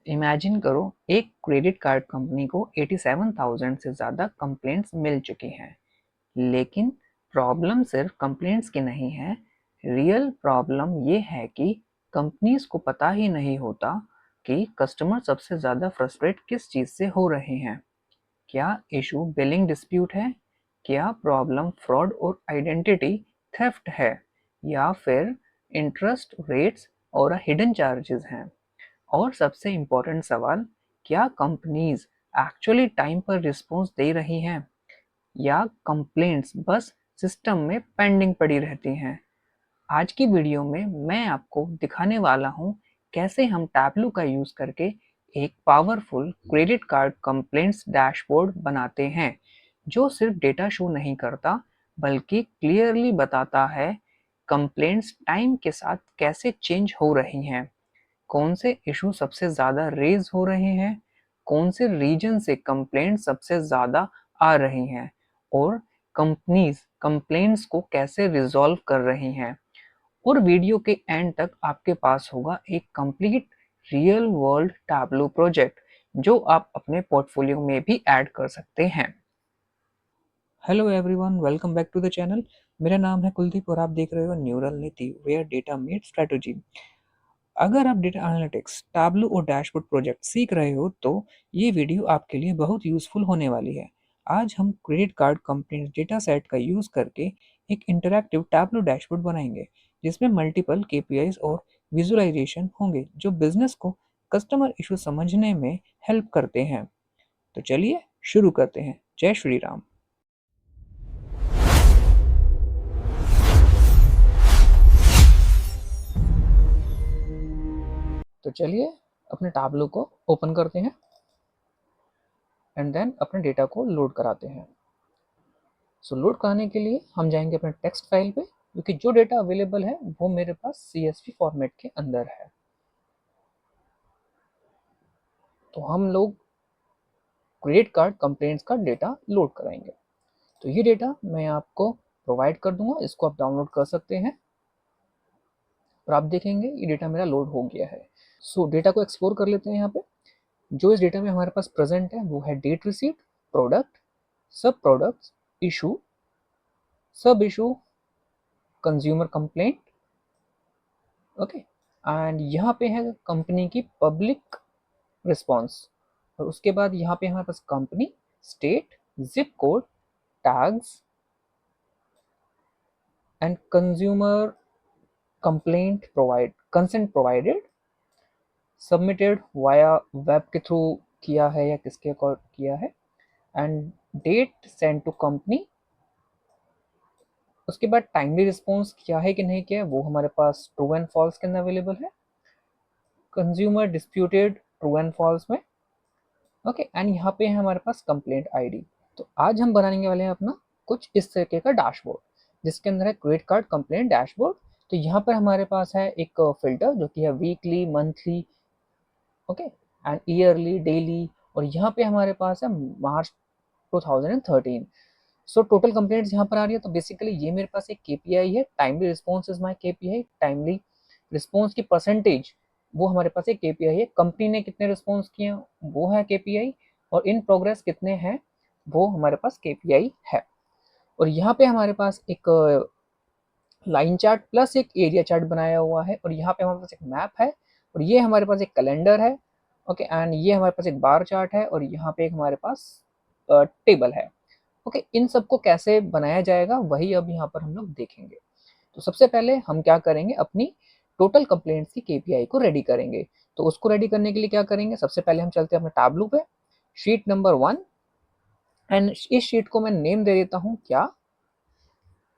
Imagine करो, एक credit card company को 87,000 से ज़्यादा कंप्लेंट्स मिल चुकी हैं। लेकिन प्रॉब्लम सिर्फ कंप्लेंट्स की नहीं है। रियल प्रॉब्लम ये है कि कंपनीज को पता ही नहीं होता कि कस्टमर सबसे ज़्यादा फ्रस्ट्रेट किस चीज़ से हो रहे हैं। क्या इशू बिलिंग डिस्प्यूट है? क्या प्रॉब्लम फ्रॉड और आइडेंटिटी थेफ्ट है? या फिर इंटरेस्ट रेट्स और हिडन चार्जेस हैं? और सबसे इम्पोर्टेंट सवाल, क्या कंपनीज एक्चुअली टाइम पर रिस्पॉन्स दे रही हैं या कंप्लेंट्स बस सिस्टम में पेंडिंग पड़ी रहती हैं? आज की वीडियो में मैं आपको दिखाने वाला हूँ कैसे हम टैबलू का यूज़ करके एक powerful credit card complaints dashboard बनाते हैं, जो सिर्फ डेटा शो नहीं करता बल्कि क्लियरली बताता है कंप्लेंट्स टाइम के साथ कैसे चेंज हो रही हैं, कौन से इशू सबसे ज़्यादा रेज हो रहे हैं, कौन से रीजन से कंप्लेंट सबसे ज़्यादा आ रही हैं और कंपनीज कंप्लेंट्स को कैसे रिजॉल्व कर रही हैं। और वीडियो के एंड तक आपके पास होगा एक complete real world tableau project जो आप अपने पोर्टफोलियो में भी ऐड कर सकते हैं। Hello everyone, welcome back to the channel. मेरा नाम है कुलदीप और आप देख रहे हो न्यूरल नीति, वेयर डेटा मीट स्ट्रेटजी। अगर आप डेटा एनालिटिक्स, टैबलू और डैशबोर्ड प्रोजेक्ट सीख रहे हो तो ये वीडियो आपके लिए बहुत यूज़फुल होने वाली है। आज हम credit card company data set का यूज़ करके एक इंटरैक्टिव टैबलू डैशबोर्ड बनाएंगे जिसमें मल्टीपल केपीआईज और विजुअलाइजेशन होंगे जो बिजनेस को कस्टमर इशू समझने में हेल्प करते हैं। तो चलिए शुरू करते हैं। जय श्री राम। तो चलिए अपने टैबलू को ओपन करते हैं एंड देन अपने डेटा को लोड कराते हैं। सो लोड कराने के लिए हम जाएंगे अपने टेक्स्ट फाइल पे, क्योंकि जो डेटा अवेलेबल है वो मेरे पास CSV फॉर्मेट के अंदर है। तो हम लोग क्रेडिट कार्ड कंप्लेंट्स का डेटा लोड कराएंगे। तो ये डेटा मैं आपको प्रोवाइड कर दूंगा, इसको आप डाउनलोड कर सकते हैं और आप देखेंगे ये डेटा मेरा लोड हो गया है। सो डेटा को एक्सप्लोर कर लेते हैं। यहाँ पे जो इस डेटा में हमारे पास प्रेजेंट है वो है डेट रिसीट, प्रोडक्ट, सब प्रोडक्ट्स, इशू, सब issue, consumer complaint. Okay, and यहाँ पे है कंपनी की पब्लिक रिस्पॉन्स। और उसके बाद यहाँ पे हमारे पास company, state, zip code, tags and consumer complaint provide, consent provided, submitted via web के थ्रू किया है या किसके अकॉर्ड किया है, and date sent to company. उसके बाद टाइमली रिस्पॉन्स किया है कि नहीं किया है वो हमारे पास ट्रू एंड फॉल्स के अंदर अवेलेबल है, consumer disputed true and false में। ओके, एंड यहाँ पे है हमारे पास कंप्लेंट आईडी। तो आज हम बनाने वाले हैं अपना कुछ इस तरीके का डैशबोर्ड जिसके अंदर है क्रेडिट कार्ड कंप्लेंट डैशबोर्ड। तो यहाँ पर हमारे पास है एक फिल्टर जो कि है weekly, monthly, okay, and yearly, daily. और यहाँ पे हमारे पास है मार्च 2013। सो टोटल कंप्लेंट्स यहाँ पर आ रही है। तो बेसिकली ये मेरे पास एक केपीआई है, timely response is my KPI. Timely response की परसेंटेज वो हमारे पास एक केपीआई है। कंपनी ने कितने रिस्पॉन्स किए वो है केपीआई, और इन प्रोग्रेस कितने हैं वो हमारे पास केपीआई है। और यहाँ पे हमारे पास एक लाइन चार्ट प्लस एक एरिया चार्ट बनाया हुआ है, और यहाँ पे हमारे पास एक मैप है, और ये हमारे पास एक कैलेंडर है। ओके, एंड ये हमारे पास एक बार चार्ट है, और यहाँ पे एक हमारे पास टेबल है। ओके, इन सबको कैसे बनाया जाएगा वही अब यहाँ पर हम लोग देखेंगे। तो सबसे पहले हम क्या करेंगे, अपनी टोटल कंप्लेंट्स की केपीआई को रेडी करेंगे। तो उसको रेडी करने के लिए क्या करेंगे, सबसे पहले हम चलते हैं अपने टैबलू पे, शीट नंबर 1, एंड इस शीट को मैं नेम दे देता हूँ क्या,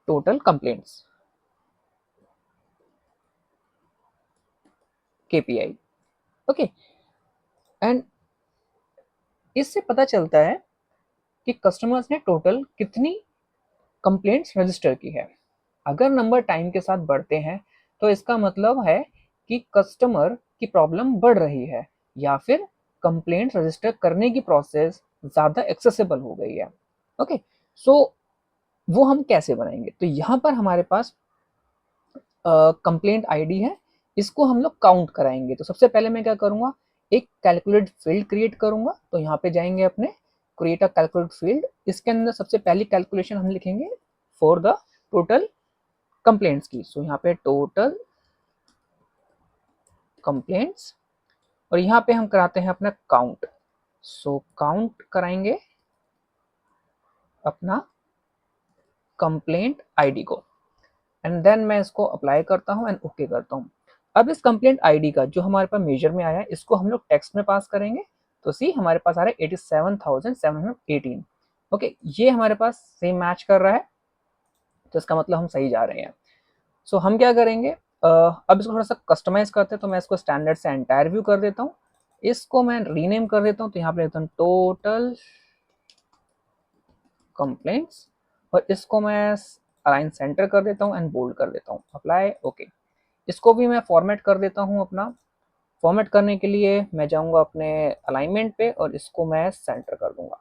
total complaints KPI. Okay, and इससे पता चलता है कि कस्टमर्स ने टोटल कितनी कंप्लेंट्स रजिस्टर की है। अगर नंबर टाइम के साथ बढ़ते हैं तो इसका मतलब है कि कस्टमर की प्रॉब्लम बढ़ रही है, या फिर कंप्लेंट्स रजिस्टर करने की प्रोसेस ज़्यादा एक्सेसिबल हो गई है। ओके, सो वो हम कैसे बनाएंगे, तो यहाँ पर हमारे पास कंप्लेंट आईडी है, इसको हम लोग काउंट कराएंगे। तो सबसे पहले मैं क्या करूँगा, एक कैलकुलेट फील्ड क्रिएट करूंगा। तो यहाँ पे जाएंगे अपने क्रिएट अ कैलकुलेट फील्ड, इसके अंदर सबसे पहली कैलकुलेशन हम लिखेंगे फॉर द टोटल कंप्लेंट्स की। सो यहाँ पे टोटल कंप्लेंट्स, और यहाँ पे हम कराते हैं अपना काउंट। सो काउंट कराएंगे अपना कंप्लेंट आईडी को, एंड देन मैं इसको अप्लाई करता हूँ एंड ओके करता हूँ। अब इस कंप्लेंट आईडी का जो हमारे पास मेजर में आया है, इसको हम लोग टेक्स्ट में पास करेंगे। तो सी हमारे पास आ रहा है 87,718। ओके, ये हमारे पास सेम मैच कर रहा है, तो इसका मतलब हम सही जा रहे हैं। सो हम क्या करेंगे, अब इसको थोड़ा सा कस्टमाइज करते हैं। तो मैं इसको स्टैंडर्ड से एंटायर व्यू कर देता हूँ, इसको मैं रीनेम कर देता हूँ। तो यहाँ पे लिखता हूँ टोटल कंप्लेंट्स, और इसको मैं अलाइन सेंटर कर देता हूँ एंड बोल्ड कर देता हूँ, अप्लाई ओके। इसको भी मैं फॉर्मेट कर देता हूँ अपना। फॉर्मेट करने के लिए मैं जाऊंगा अपने अलाइनमेंट पे और इसको मैं सेंटर कर दूंगा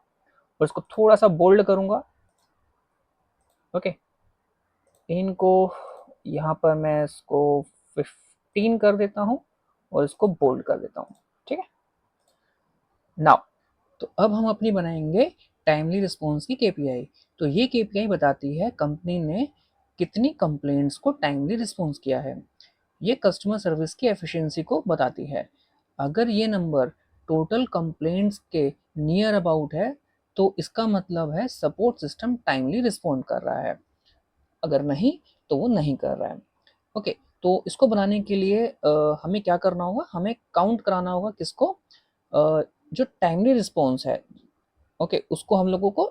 और इसको थोड़ा सा बोल्ड करूंगा। ओके, इनको यहाँ पर मैं इसको 15 कर देता हूँ और इसको बोल्ड कर देता हूँ। ठीक है, नाउ तो अब हम अपनी बनाएंगे टाइमली रिस्पॉन्स की केपीआई। तो ये केपीआई बताती है कंपनी ने कितनी कंप्लेंट्स को टाइमली रिस्पॉन्स किया है। ये कस्टमर सर्विस की एफिशिएंसी को बताती है। अगर ये नंबर टोटल कंप्लेंट्स के नियर अबाउट है तो इसका मतलब है सपोर्ट सिस्टम टाइमली रिस्पॉन्ड कर रहा है, अगर नहीं तो वो नहीं कर रहा है। ओके, तो इसको बनाने के लिए हमें क्या करना होगा, हमें काउंट कराना होगा किसको, जो टाइमली रिस्पॉन्स है। ओके, उसको हम लोगों को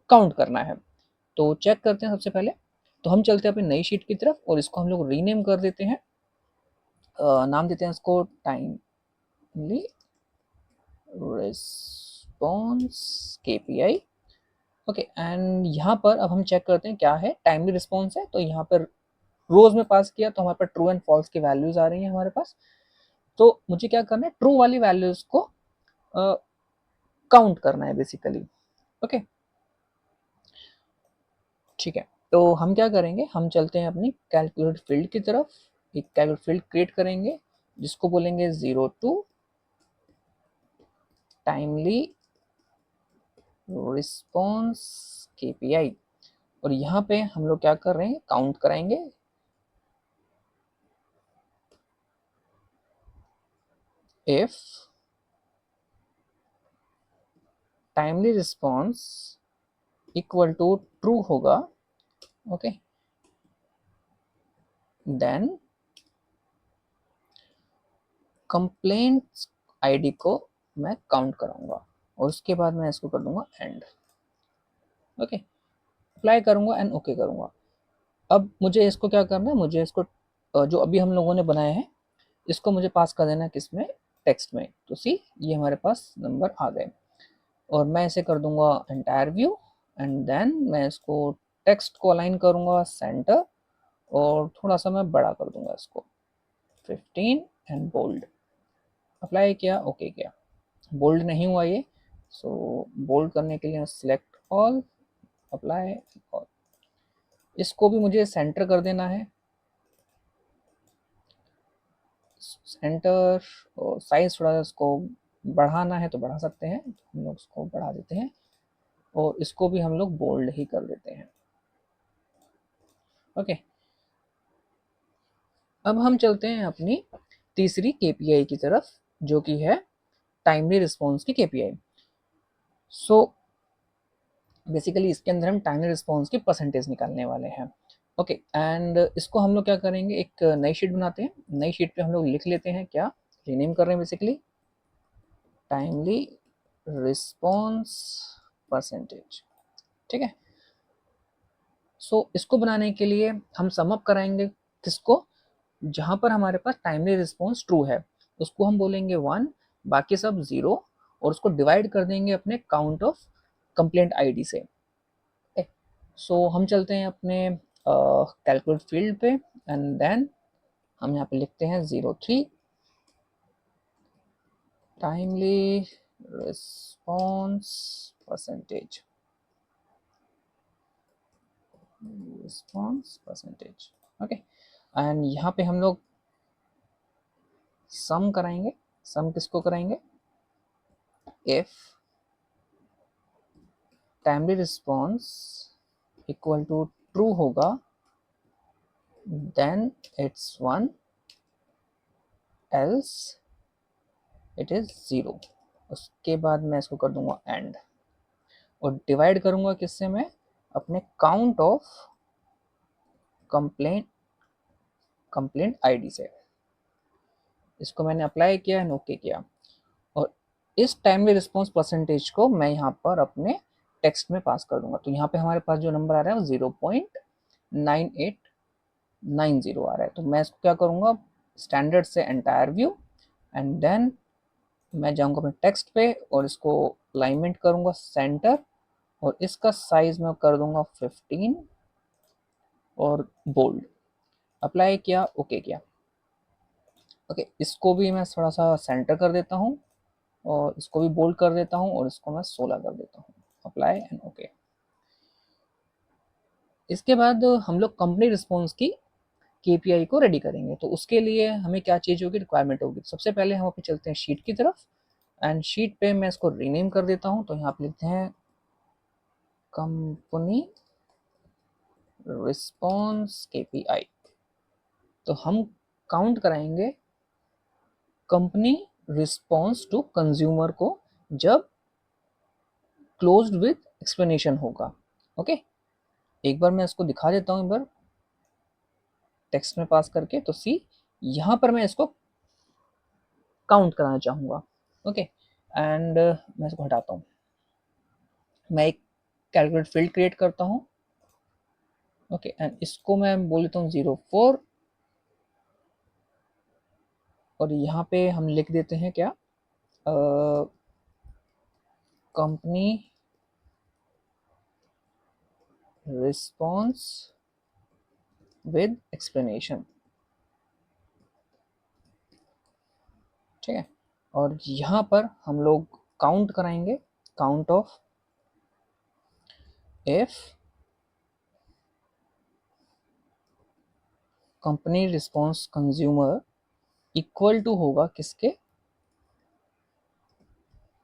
काउंट करना है। तो चेक करते हैं सबसे पहले। तो हम चलते हैं अपनी नई शीट की तरफ और इसको हम लोग रीनेम कर देते हैं, नाम देते हैं इसको timely response KPI. Okay, and यहाँ पर अब हम चेक करते हैं क्या है, टाइमली रिस्पॉन्स है। तो यहाँ पर रोज में पास किया तो हमारे पास ट्रू एंड फॉल्स की वैल्यूज आ रही हैं हमारे पास। तो मुझे क्या करना है, ट्रू वाली वैल्यूज को काउंट करना है बेसिकली। ओके, ठीक है, तो हम क्या करेंगे, हम चलते हैं अपनी कैलकुलेट फील्ड की तरफ। एक कैलकुलेट फील्ड क्रिएट करेंगे जिसको बोलेंगे 02 टाइमली रिस्पॉन्स केपीआई, और यहाँ पे हम लोग क्या कर रहे हैं, काउंट कराएंगे। If timely response equal to true होगा, ओके, देन कंप्लेंट आईडी को मैं काउंट कराऊंगा और उसके बाद मैं इसको कर दूंगा एंड। ओके, अप्लाई करूंगा एंड ओके करूंगा। अब मुझे इसको क्या करना है, मुझे इसको जो अभी हम लोगों ने बनाया है इसको मुझे पास कर देना है किसमें, टेक्स्ट में। तो सी ये हमारे पास नंबर आ गए और मैं इसे कर दूंगा एंटायर व्यू, एंड देन मैं इसको टेक्स्ट को अलाइन करूंगा सेंटर और थोड़ा सा मैं बड़ा कर दूंगा इसको 15 एंड बोल्ड। अप्लाई किया, ओके किया, बोल्ड नहीं हुआ ये। सो बोल्ड करने के लिए सिलेक्ट ऑल, अप्लाई ऑल, इसको भी मुझे सेंटर कर देना है, सेंटर, और साइज थोड़ा सा इसको बढ़ाना है तो बढ़ा सकते हैं, हम लोग इसको बढ़ा देते हैं और इसको भी हम लोग बोल्ड ही कर देते हैं। ओके, अब हम चलते हैं अपनी तीसरी केपीआई की तरफ जो कि है टाइमली रिस्पॉन्स की केपीआई। सो बेसिकली इसके अंदर हम टाइमली रिस्पॉन्स की परसेंटेज निकालने वाले हैं। ओके, एंड इसको हम लोग क्या करेंगे, एक नई शीट बनाते हैं। नई शीट पे हम लोग लिख लेते हैं क्या, रीनेम कर रहे हैं बेसिकली टाइमली रिस्पॉन्स परसेंटेज। ठीक है, सो इसको बनाने के लिए हम सम अप कराएंगे किसको, जहां पर हमारे पास टाइमली रिस्पॉन्स ट्रू है उसको हम बोलेंगे 1, बाकी सब 0, और उसको डिवाइड कर देंगे अपने काउंट ऑफ कंप्लेंट आईडी से। सो हम चलते हैं अपने कैलकुलेट फील्ड पे एंड देन हम यहाँ पे लिखते हैं 03 timely response percentage, response percentage. Okay, and यहाँ पे हम लोग सम कराएंगे। सम किसको कराएंगे, if timely response equal to true होगा then it's 1 else it is 0। उसके बाद मैं इसको कर दूंगा एंड, और डिवाइड करूंगा किससे, मैं अपने काउंट ऑफ कंप्लेंट आईडी से। इसको मैंने अप्लाई किया एंड ओके किया, और इस टाइमली रिस्पॉन्स परसेंटेज को मैं यहाँ पर अपने टेक्स्ट में पास कर दूंगा। तो यहाँ पे हमारे पास जो नंबर आ रहा है वो 0.9890 आ रहा है। तो मैं इसको क्या करूँगा, स्टैंडर्ड से एंटायर व्यू, एंड देन मैं जाऊँगा अपने टेक्स्ट पे और इसको अलाइनमेंट करूँगा सेंटर, और इसका साइज मैं कर दूंगा 15 और बोल्ड। अप्लाई किया, ओके किया। ओके, इसको भी मैं थोड़ा सा सेंटर कर देता हूँ, और इसको भी बोल्ड कर देता हूँ, और इसको मैं 16 कर देता हूँ। Apply and okay. इसके बाद हम लोग कंपनी रिस्पॉन्स की केपीआई को रेडी करेंगे। तो उसके लिए हमें क्या चीज़ होगी, रिक्वायरमेंट होगी। सबसे पहले हम अपने चलते हैं शीट की तरफ, एंड शीट पे मैं इसको रीनेम कर देता हूँ। तो यहाँ पे लिखते हैं कंपनी रिस्पॉन्स केपीआई। तो हम काउंट कराएंगे कंपनी रिस्पॉन्स टू कंज्यूमर को जब क्लोज्ड विद एक्सप्लेनेशन होगा। ओके, एक बार मैं इसको दिखा देता हूँ, एक बार टेक्स्ट में पास करके। तो सी, यहाँ पर मैं इसको काउंट कराना चाहूँगा। ओके, एंड मैं इसको हटाता हूँ। मैं एक कैलकुलेट फील्ड क्रिएट करता हूँ। ओके, एंड इसको मैं बोल देता हूँ 04, और यहाँ पे हम लिख देते हैं क्या, कंपनी रिस्पॉन्स विद एक्सप्लेनेशन। ठीक है, और यहाँ पर हम लोग काउंट कराएंगे, count of if company response consumer equal to होगा किसके,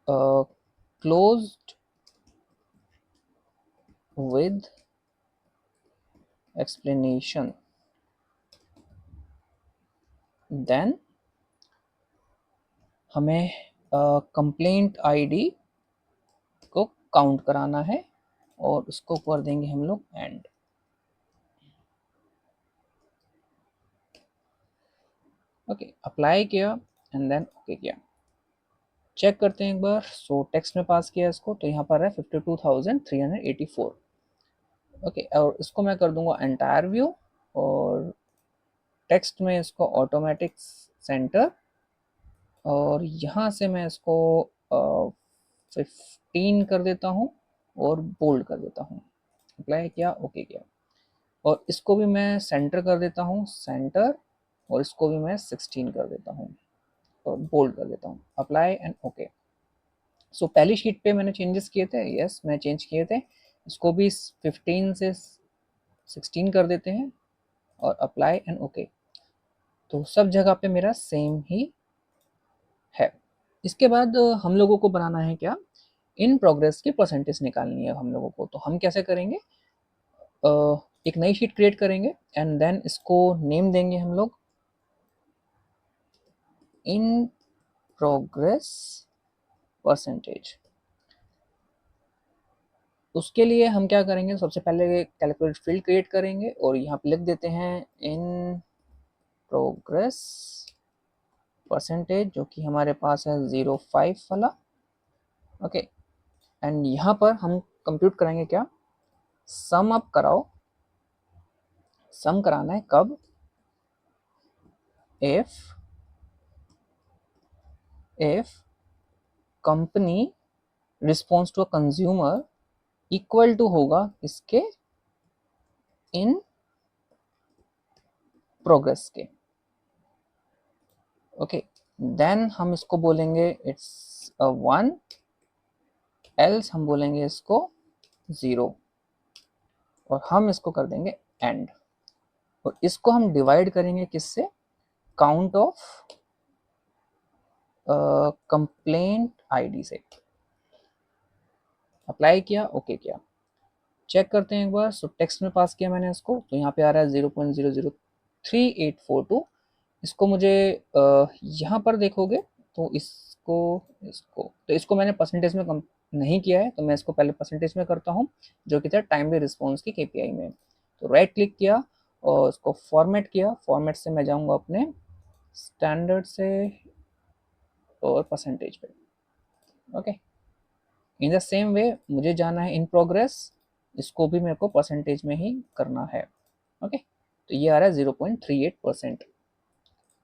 क्लोज्ड विद एक्सप्लेनेशन, देन हमें कंप्लेंट आईडी को काउंट कराना है, और उसको कर देंगे हम लोग एंड। ओके, अप्लाई किया एंड देन ओके किया। चेक करते हैं एक बार। सो टेक्स्ट में पास किया इसको, तो यहाँ पर है 52,384। ओके, और इसको मैं कर दूंगा एंटायर व्यू, और टेक्स्ट में इसको ऑटोमेटिक सेंटर, और यहाँ से मैं इसको 15 कर देता हूँ और बोल्ड कर देता हूँ। अप्लाई किया, ओके किया, और इसको भी मैं सेंटर कर देता हूँ, सेंटर, और इसको भी मैं 16 कर देता हूँ और बोल्ड कर देता हूँ। Apply and okay. सो पहली शीट पे मैंने चेंजेस किए थे, यस मैं चेंज किए थे। इसको भी 15 से 16 कर देते हैं, और अप्लाई एंड ओके। तो सब जगह पे मेरा सेम ही है। इसके बाद हम लोगों को बनाना है क्या, इन प्रोग्रेस की परसेंटेज निकालनी है हम लोगों को। तो हम कैसे करेंगे, एक नई शीट क्रिएट करेंगे, एंड देन इसको नेम देंगे हम लोग इन प्रोग्रेस परसेंटेज। उसके लिए हम क्या करेंगे, सबसे पहले कैलकुलेट फील्ड क्रिएट करेंगे, और यहाँ पे लिख देते हैं इन प्रोग्रेस परसेंटेज, जो कि हमारे पास है 05 वाला। ओके, एंड यहाँ पर हम कंप्यूट करेंगे क्या, सम अप कराओ। सम कराना है कब, if company response to a consumer equal to होगा इसके, इन प्रोग्रेस के। ओके, देन हम इसको बोलेंगे इट्स 1, एल्स हम बोलेंगे इसको 0, और हम इसको कर देंगे एंड, और इसको हम डिवाइड करेंगे किससे, काउंट ऑफ कंप्लेंट आईडी से अप्लाई किया, ओके किया। चेक करते हैं एक बार। सो टेक्स्ट में पास किया मैंने इसको, तो यहाँ पे आ रहा है 0.00384 इसको मुझे यहाँ पर देखोगे तो इसको मैंने परसेंटेज में कम नहीं किया है, तो मैं इसको पहले परसेंटेज में करता हूँ, जो कि था टाइमली रिस्पॉन्स की केपीआई में। तो राइट क्लिक किया और इसको फॉर्मेट किया। फॉर्मेट से मैं जाऊँगा अपने स्टैंडर्ड से और परसेंटेज पे। Okay, in the same way मुझे जाना है इन प्रोग्रेस, इसको भी मेरे को परसेंटेज में ही करना है। ओके, तो ये आ रहा है 0.38%।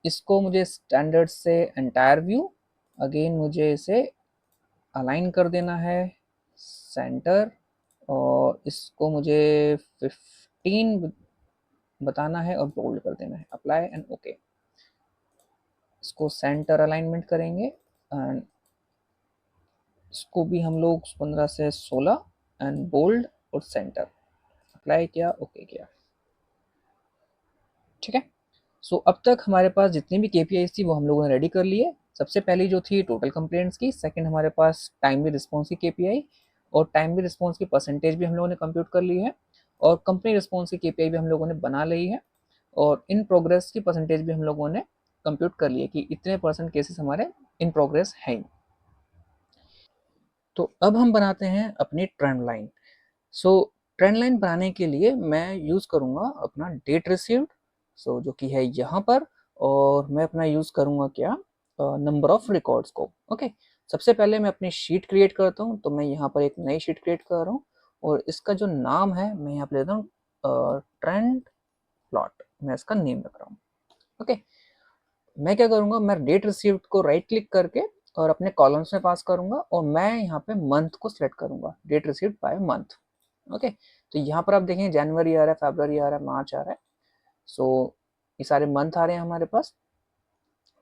इसको मुझे स्टैंडर्ड से एंटायर व्यू, अगेन मुझे इसे अलाइन कर देना है सेंटर, और इसको मुझे 15 बताना है और बोल्ड कर देना है। Apply and okay. इसको सेंटर अलाइनमेंट करेंगे एंड इसको भी हम लोग 15 से 16 एंड बोल्ड और सेंटर। अप्लाई किया, ओके किया। ठीक है। सो अब तक हमारे पास जितनी भी केपीआई थी वो हम लोगों ने रेडी कर ली है। सबसे पहली जो थी टोटल कंप्लेंट्स की, सेकंड हमारे पास टाइमली रिस्पॉन्स की केपीआई, और टाइमली रिस्पॉन्स की परसेंटेज भी हम लोगों ने कंप्यूट कर ली है, और कंपनी रिस्पॉन्स की केपीआई भी हम लोगों ने बना ली है, और इन प्रोग्रेस की परसेंटेज भी हम लोगों ने कंप्यूट कर ली है कि इतने परसेंट केसेस हमारे इन प्रोग्रेस हैं। तो अब हम बनाते हैं अपनी ट्रेंड लाइन। सो ट्रेंड लाइन बनाने के लिए मैं यूज़ करूँगा अपना डेट रिसीव्ड, सो जो कि है यहाँ पर, और मैं अपना यूज़ करूँगा क्या, नंबर ऑफ रिकॉर्ड्स को। ओके, सबसे पहले मैं अपनी शीट क्रिएट करता हूँ, तो मैं यहाँ पर एक नई शीट क्रिएट कर रहा हूँ, और इसका जो नाम है मैं यहाँ पर लेता हूँ ट्रेंड प्लॉट, मैं इसका नेम रख रहा हूँ। ओके, मैं क्या करूँगा, मैं डेट रिसीव्ड को राइट क्लिक करके और अपने कॉलम्स में पास करूँगा, और मैं यहाँ पे मंथ को सिलेक्ट करूँगा, date received by month. Okay, तो यहाँ पर आप देखें जनवरी आ रहा है, फरवरी आ रहा है, मार्च आ रहा है। सो ये सारे मंथ आ रहे हैं हमारे पास,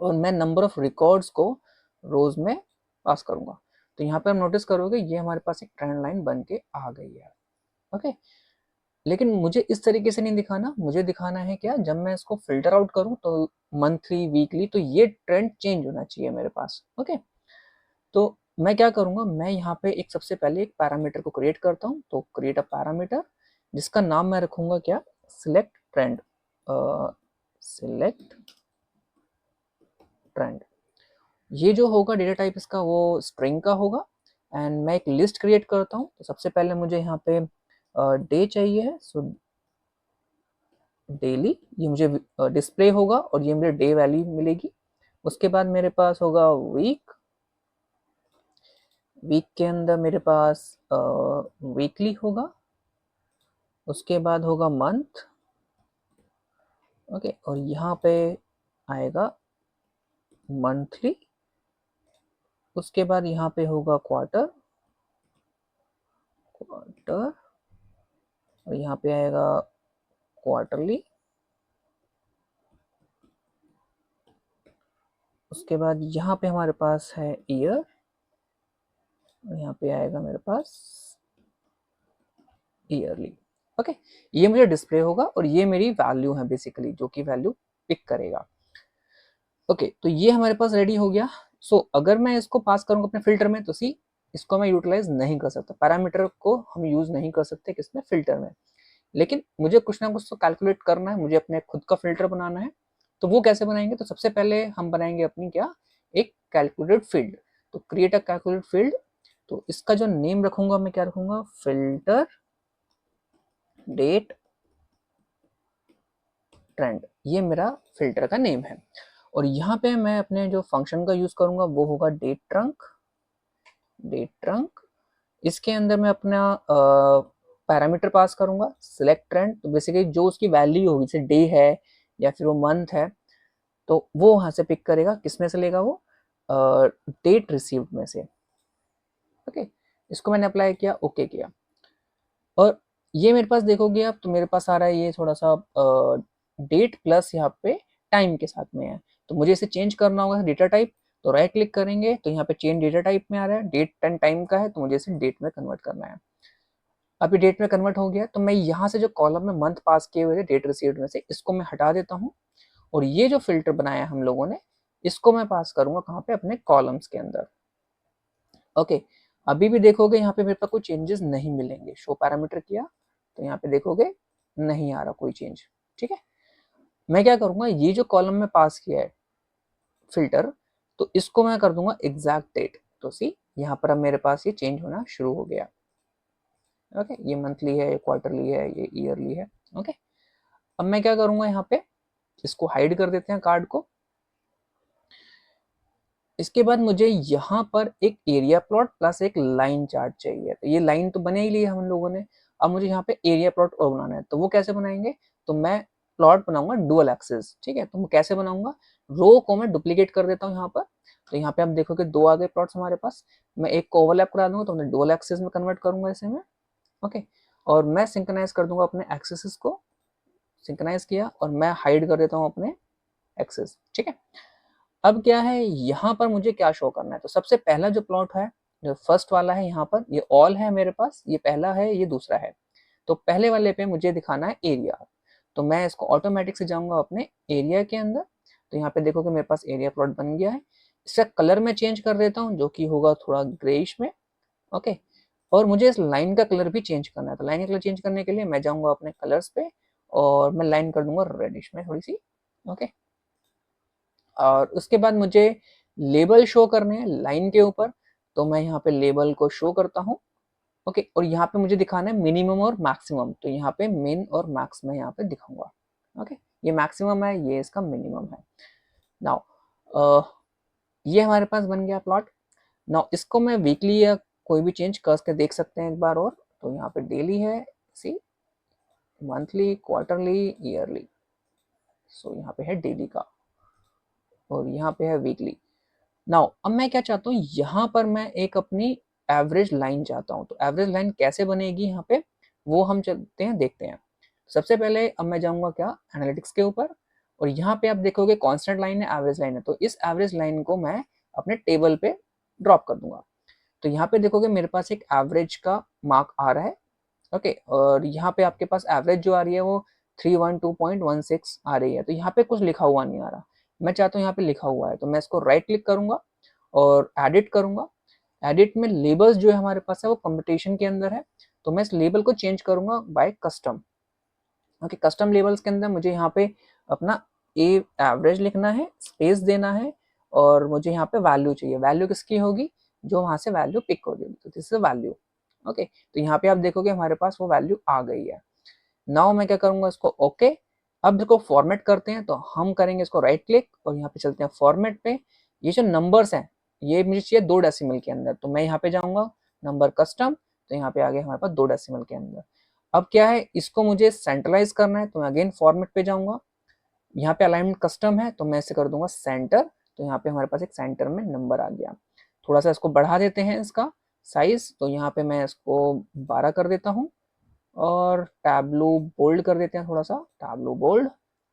और मैं नंबर ऑफ रिकॉर्ड्स को रोज में पास करूँगा। तो यहाँ पे हम नोटिस करोगे ये हमारे पास एक ट्रेंड लाइन बन के आ गई है। ओके, लेकिन मुझे इस तरीके से नहीं दिखाना, मुझे दिखाना है क्या, जब मैं इसको फिल्टर आउट करूँ तो मंथली, वीकली, तो ये ट्रेंड चेंज होना चाहिए मेरे पास। ओके, तो मैं क्या करूँगा, मैं यहाँ पे एक सबसे पहले एक पैरामीटर को क्रिएट करता हूँ। तो क्रिएट अ पैरामीटर जिसका नाम मैं रखूँगा क्या, सिलेक्ट ट्रेंड। सिलेक्ट ट्रेंड, ये जो होगा डेटा टाइप इसका वो स्ट्रिंग का होगा। एंड मैं एक लिस्ट क्रिएट करता हूँ। तो सबसे पहले मुझे यहाँ पे डे चाहिए है, सो डेली ये मुझे डिस्प्ले होगा, और ये मुझे डे वैल्यू मिलेगी। उसके बाद मेरे पास होगा वीक, वीक के अंदर मेरे पास वीकली होगा। उसके बाद होगा मंथ। ओके, और यहाँ पे आएगा मंथली। उसके बाद यहाँ पे होगा क्वार्टर, क्वार्टर, और यहाँ पे आएगा क्वार्टरली। उसके बाद यहाँ पे हमारे पास है ईयर, और यहाँ पे आएगा मेरे पास ईयरली। ओके, ये मुझे डिस्प्ले होगा, और ये मेरी वैल्यू है बेसिकली, जो कि वैल्यू पिक करेगा। ओके, तो ये हमारे पास रेडी हो गया। सो अगर मैं इसको पास करूंगा अपने फिल्टर में, तो सी इसको मैं यूटिलाइज नहीं कर सकता, पैरामीटर को हम यूज नहीं कर सकते किसमें, फिल्टर में। लेकिन मुझे कुछ ना कुछ तो कैलकुलेट करना है, मुझे अपने खुद का फिल्टर बनाना है। तो वो कैसे बनाएंगे, तो सबसे पहले हम बनाएंगे अपनी क्या, एक कैलकुलेट फील्ड। तो क्रिएट अ कैलकुलेट फील्ड, तो इसका जो नेम रखूंगा मैं क्या रखूंगा, फिल्टर डेट ट्रेंड, ये मेरा फिल्टर का नेम है। और यहाँ पे मैं अपने जो फंक्शन का यूज करूंगा वो होगा डेट ट्रंक। डेट ट्रंक, इसके अंदर मैं अपना पैरामीटर पास करूंगा सिलेक्ट ट्रेंड। तो बेसिकली जो उसकी वैल्यू होगी, जैसे डे है या फिर वो मंथ है, तो वो वहां से पिक करेगा। किसमें से लेगा वो, डेट रिसीव्ड में से। ओके, इसको मैंने अप्लाई किया, ओके किया, और ये मेरे पास देखोगे आप, तो मेरे पास आ रहा है ये थोड़ा सा डेट प्लस यहाँ पे टाइम के साथ में है। तो मुझे इसे चेंज करना होगा डेटा टाइप। तो राइट क्लिक करेंगे, तो यहाँ पे चेंज डेटा टाइप में आ रहा है, डेट एंड टाइम का है, तो मुझे इसे डेट में कन्वर्ट करना है। अभी डेट में कन्वर्ट हो गया, तो मैं यहाँ से जो कॉलम में मंथ पास किए हुए थे डेट रिसीव्ड में से, इसको मैं हटा देता हूँ। और ये जो फिल्टर बनाया हम लोगों ने, इसको मैं पास करूंगा कहाँ पे, अपने कॉलम्स के अंदर। ओके, अभी भी देखोगे यहाँ पे मेरे पास कोई चेंजेस नहीं मिलेंगे। शो पैरामीटर किया तो यहाँ पे देखोगे नहीं आ रहा कोई चेंज। ठीक है, मैं क्या करूंगा, ये जो कॉलम में पास किया है फिल्टर, तो इसको मैं कर दूंगा एग्जैक्ट डेट। तो सी यहाँ पर अब मेरे पास ये चेंज होना शुरू हो गया। ओके, ये मंथली है, ये क्वार्टरली है, ये ईयरली है। ओके, अब मैं क्या करूंगा, यहाँ पे इसको हाइड कर देते हैं कार्ड को। इसके बाद मुझे यहाँ पर एक एरिया प्लॉट प्लस एक लाइन चार्ट चाहिए। तो ये लाइन तो बना ही ली हम लोगों ने, अब मुझे यहाँ पे एरिया प्लॉट और बनाना है। तो वो कैसे बनाएंगे, तो मैं प्लॉट बनाऊंगा डुअल एक्सिस। ठीक है, तो मैं कैसे बनाऊंगा, रो को मैं डुप्लीकेट कर देता हूँ यहाँ पर। तो यहाँ पे आप देखोगे दो आ गए प्लॉट्स हमारे पास। मैं एक को ओवरलैप करा दूंगा तो मैं डुअल एक्सिस में कन्वर्ट करूंगा इसे मैं। ओके, और मैं सिंक्रोनाइज कर दूंगा अपने एक्सिस को। सिंक्रोनाइज किया और मैं हाइड कर देता हूँ अपने एक्सिस। ठीक है, अब क्या है, यहाँ पर मुझे क्या शो करना है। तो सबसे पहला जो प्लॉट है, जो फर्स्ट वाला है, यहाँ पर ये ऑल है मेरे पास, ये पहला है, ये दूसरा है। तो पहले वाले पे मुझे दिखाना है एरिया। तो मैं इसको ऑटोमेटिक से जाऊंगा अपने एरिया के अंदर। तो यहाँ पे देखो कि मेरे पास एरिया प्लॉट बन गया है। इसका कलर मैं चेंज कर देता हूँ, जो कि होगा थोड़ा ग्रेइश में। ओके, और मुझे इस लाइन का कलर भी चेंज करना है। तो लाइन का कलर चेंज करने के लिए मैं जाऊंगा अपने कलर्स पे और मैं लाइन कर दूंगा रेडिश में थोड़ी सी। ओके, और उसके बाद मुझे लेबल शो करने हैं लाइन के ऊपर। तो मैं यहाँ पे लेबल को शो करता हूँ। ओके, और यहाँ पे मुझे दिखाना है मिनिमम और मैक्सिमम। तो यहाँ पे मिन और मैक्स मैं यहाँ पे दिखाऊंगा। ओके, ये मैक्सिमम है, ये इसका मिनिमम है। नाउ ये हमारे पास बन गया प्लॉट। नाउ इसको मैं वीकली या कोई भी चेंज करके देख सकते हैं एक बार और। तो यहाँ पे डेली है, सी मंथली, क्वार्टरली, ईयरली। सो यहाँ पे है डेली का और यहाँ पे है वीकली। नाउ अब मैं क्या चाहता हूँ, यहाँ पर मैं एक अपनी एवरेज लाइन चाहता हूँ। तो एवरेज लाइन कैसे बनेगी यहाँ पे, वो हम चलते हैं देखते हैं। सबसे पहले अब मैं जाऊंगा क्या, एनालिटिक्स के ऊपर। और यहाँ पे आप देखोगे कांस्टेंट लाइन है, एवरेज लाइन है। तो इस एवरेज लाइन को मैं अपने टेबल पे ड्रॉप कर दूंगा। तो यहाँ पे देखोगे मेरे पास एक एवरेज का मार्क आ रहा है। ओके, और यहाँ पे आपके पास एवरेज जो आ रही है वो 312.16 आ रही है। तो यहाँ पे कुछ लिखा हुआ नहीं आ रहा, मैं चाहता हूँ यहाँ पे लिखा हुआ है। तो मैं इसको राइट क्लिक करूंगा और एडिट करूंगा। एडिट में लेबल्स जो है हमारे पास है वो कंपटीशन के अंदर है। तो मैं इस लेबल को चेंज करूंगा by custom. Okay, custom labels के अंदर मुझे यहाँ पे अपना ए एवरेज लिखना है, स्पेस देना है, और मुझे यहाँ पे वैल्यू चाहिए। वैल्यू किसकी होगी, जो वहां से वैल्यू पिक होगी। तो दिस इज वैल्यू। ओके, तो यहाँ पे आप देखोगे हमारे पास वो वैल्यू आ गई है। नाउ मैं क्या करूंगा, इसको ओके। अब इसको फॉर्मेट करते हैं। तो हम करेंगे इसको राइट क्लिक और यहाँ पे चलते हैं फॉर्मेट पे। ये जो नंबर्स हैं ये मुझे चाहिए 2 डेसिमल के अंदर। तो मैं यहाँ पे जाऊंगा नंबर कस्टम। तो यहाँ पे आ गया हमारे पास 2 डेसिमल के अंदर। अब क्या है, इसको मुझे सेंट्रलाइज करना है। तो मैं अगेन फॉर्मेट पे जाऊंगा। यहाँ पे अलाइनमेंट कस्टम है तो मैं इसे कर दूंगा सेंटर। तो यहाँ पे हमारे पास एक सेंटर में नंबर आ गया। थोड़ा सा इसको बढ़ा देते हैं इसका साइज। तो यहाँ पे मैं इसको 12 कर देता हूँ और टैब्लो बोल्ड कर देते हैं, थोड़ा सा टैब्लो बोल्ड।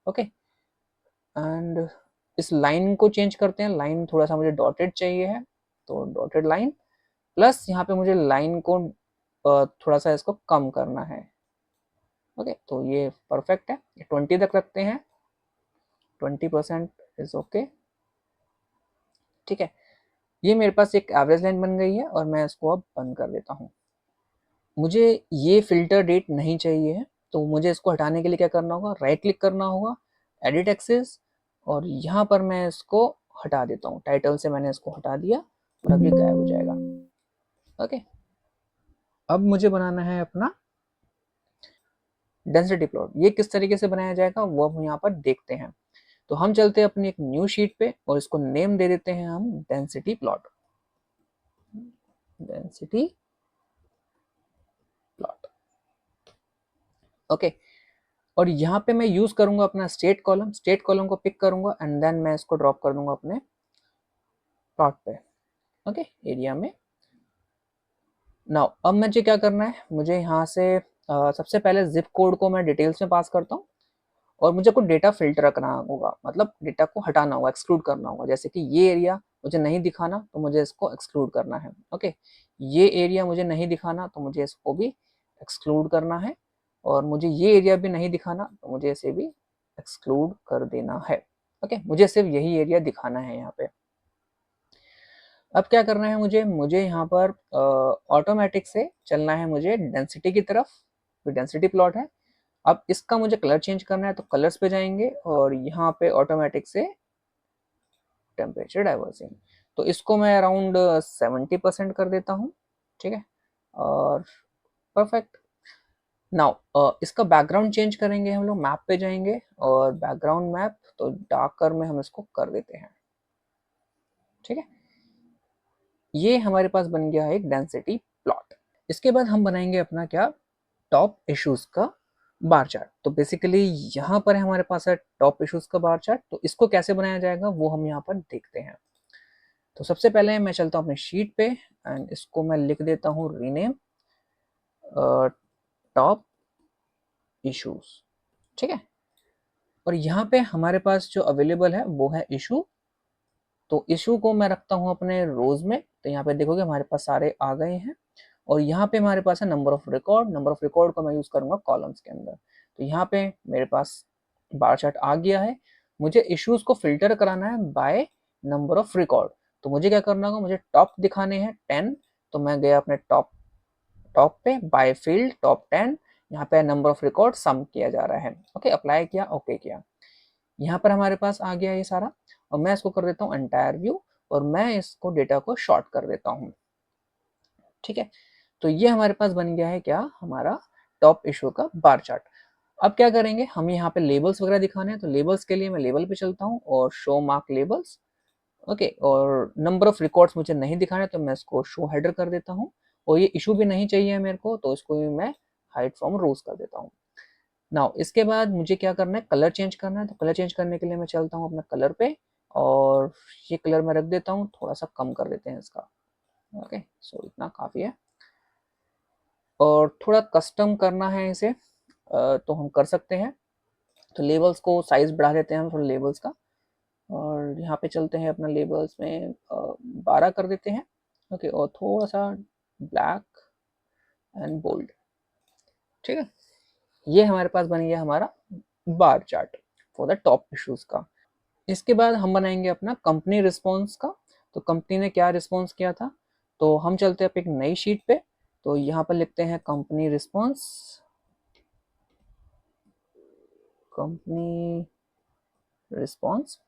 ओके, एंड इस लाइन को चेंज करते हैं। लाइन थोड़ा सा मुझे डॉटेड चाहिए है, तो डॉटेड लाइन। प्लस यहाँ पे मुझे लाइन को थोड़ा सा इसको कम करना है। ओके, तो ये परफेक्ट है। 20 तक रखते हैं, 20% इज ओके। ठीक है, ये मेरे पास एक एवरेज लाइन बन गई है और मैं इसको अब बंद कर देता हूँ। मुझे ये फिल्टर डेट नहीं चाहिए है, तो मुझे इसको हटाने के लिए क्या करना होगा, राइट क्लिक करना होगा, एडिट एक्सिस, और यहाँ पर मैं इसको हटा देता हूँ। टाइटल से मैंने इसको हटा दिया और अब ये गायब हो जाएगा। ओके, अब मुझे बनाना है अपना डेंसिटी प्लॉट। ये किस तरीके से बनाया जाएगा वो हम यहाँ पर देखते हैं। तो हम चलते हैं अपनी एक न्यू शीट पे और इसको नेम दे देते हैं हम density plot. Density plot. Okay, और यहाँ पे मैं यूज करूंगा अपना स्टेट कॉलम। स्टेट कॉलम को पिक करूंगा एंड देन मैं इसको ड्रॉप कर दूंगा अपने प्लॉट पे। ओके, एरिया में। नाउ अब मुझे क्या करना है, मुझे यहाँ से सबसे पहले जिप कोड को मैं डिटेल्स में पास करता हूँ और मुझे कुछ डेटा फिल्टर रखना होगा, मतलब डेटा को हटाना होगा, एक्सक्लूड करना होगा। जैसे कि ये एरिया मुझे नहीं दिखाना तो मुझे इसको एक्सक्लूड करना है। ओके, ये एरिया मुझे नहीं दिखाना तो मुझे इसको भी एक्सक्लूड करना है, और मुझे ये एरिया भी नहीं दिखाना तो मुझे इसे भी एक्सक्लूड कर देना है। ओके, मुझे सिर्फ यही एरिया दिखाना है यहाँ पे। अब क्या करना है मुझे यहाँ पर ऑटोमेटिक से चलना है मुझे डेंसिटी की तरफ, तो डेंसिटी प्लॉट है। अब इसका मुझे कलर चेंज करना है, तो कलर्स पे जाएंगे और यहाँ पे ऑटोमेटिक से टेम्परेचर डाइवर्सिंग, तो इसको मैं अराउंड 70% कर देता हूँ, ठीक है, और परफेक्ट। नाउ इसका बैकग्राउंड चेंज करेंगे, हम लोग मैप पे जाएंगे और बैकग्राउंड मैप, तो डार्कर में हम इसको कर देते हैं, ठीक है। ये हमारे पास बन गया है एक डेंसिटी प्लॉट। इसके बाद हम बनाएंगे अपना क्या, टॉप इश्यूज का बार चार्ट। तो बेसिकली यहाँ पर हमारे पास है टॉप इश्यूज का बार चार्ट, तो इसको कैसे बनाया जाएगा वो हम यहाँ पर देखते हैं। तो सबसे पहले मैं चलता हूँ अपने शीट पे एंड इसको मैं लिख देता हूँ रीनेम टॉप इश्यूज, ठीक है। और यहाँ पे हमारे पास जो अवेलेबल है वो है इशू, तो इशू को मैं रखता हूँ अपने रोज में, तो यहाँ पे देखोगे हमारे पास सारे आ गए हैं। और यहाँ पे हमारे पास है number of record, number of record को मैं यूज करूंगा कॉलम्स के अंदर। तो यहाँ पे मेरे पास बार चार्ट आ गया है। मुझे इश्यूज को फिल्टर कराना है बाय नंबर ऑफ रिकॉर्ड, तो मुझे क्या करना होगा, मुझे टॉप दिखाने हैं 10, तो मैं गया अपने टॉप टॉप पे बाय फील्ड टॉप 10, यहाँ पे नंबर ऑफ रिकॉर्ड सम किया जा रहा है। ओके, अप्लाई किया, ओके किया, यहाँ पर हमारे पास आ गया ये सारा। और मैं इसको कर देता हूँ एंटायर व्यू और मैं इसको डेटा को शॉर्ट कर देता हूँ, ठीक है। तो ये हमारे पास बन गया है क्या, हमारा टॉप इशू का बार चार्ट। अब क्या करेंगे, हम यहाँ पे लेबल्स वगैरह दिखाने हैं, तो लेबल्स के लिए मैं लेबल पे चलता हूँ और शो मार्क लेबल्स, ओके। और नंबर ऑफ रिकॉर्ड्स मुझे नहीं दिखाना है, तो मैं इसको शो हेडर कर देता हूँ। और ये इशू भी नहीं चाहिए मेरे को, तो इसको भी मैं हाइड फ्रॉम रोज कर देता हूँ। नाउ इसके बाद मुझे क्या करना है, कलर चेंज करना है। तो कलर चेंज करने के लिए मैं चलता हूँ अपना कलर पे और ये कलर मैं रख देता हूँ, थोड़ा सा कम कर देते हैं इसका, ओके। सो इतना काफ़ी है। और थोड़ा कस्टम करना है इसे तो हम कर सकते हैं। तो लेबल्स को साइज बढ़ा देते हैं हम थोड़ा लेबल्स का, और यहाँ पे चलते हैं अपना लेबल्स में 12 कर देते हैं, ओके। और थोड़ा सा ब्लैक एंड बोल्ड, ठीक है। ये हमारे पास बन गया हमारा bar chart for the top issues का। इसके बाद हम बनाएंगे अपना कंपनी रिस्पॉन्स का। तो कंपनी ने क्या रिस्पॉन्स किया था, तो हम चलते हैं एक नई शीट पे, तो यहाँ पर लिखते हैं कंपनी रिस्पॉन्स, कंपनी रिस्पॉन्स।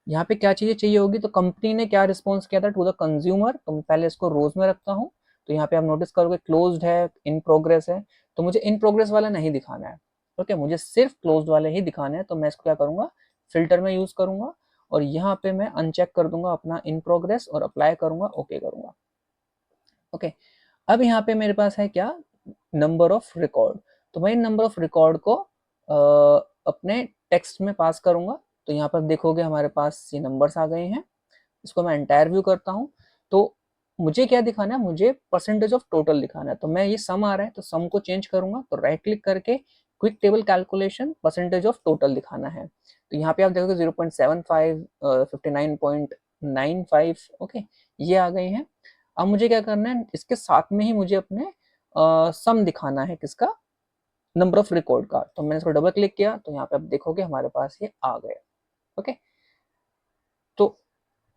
यहाँ पे क्या चीजें चाहिए होगी, तो कंपनी ने क्या रिस्पॉन्स किया था टू द कंज्यूमर, तो मैं पहले इसको रोज में रखता हूँ। तो यहाँ पे आप नोटिस करोगे क्लोज्ड है, इन प्रोग्रेस है, तो मुझे इन प्रोग्रेस वाला नहीं दिखाना है, ओके। मुझे सिर्फ क्लोज्ड वाले ही दिखाने हैं, तो मैं इसको क्या करूंगा, फिल्टर में यूज करूंगा और यहाँ पे मैं अनचेक कर दूंगा अपना इन प्रोग्रेस और अप्लाई करूंगा, ओके करूंगा, ओके। अब यहाँ पे मेरे पास है क्या, नंबर ऑफ रिकॉर्ड। तो मैं नंबर ऑफ रिकॉर्ड को अपने टेक्स्ट में पास करूंगा। तो यहाँ पर देखोगे हमारे पास ये नंबर्स आ गए हैं। इसको मैं एंटायर व्यू करता हूँ, तो मुझे क्या दिखाना है, मुझे परसेंटेज ऑफ टोटल दिखाना है। तो मैं ये सम आ रहा है, तो सम को चेंज करूंगा, तो राइट क्लिक करके quick table calculation percentage of total दिखाना है। तो यहाँ पे आप देखोगे 0.75 59.95, ओके, ये आ गए हैं। अब मुझे क्या करना है, इसके साथ में ही मुझे अपने सम दिखाना है, किसका, नंबर ऑफ रिकॉर्ड का। तो मैंने इसको डबल क्लिक किया, तो यहाँ पे आप देखोगे हमारे पास ये आ गए, ओके। तो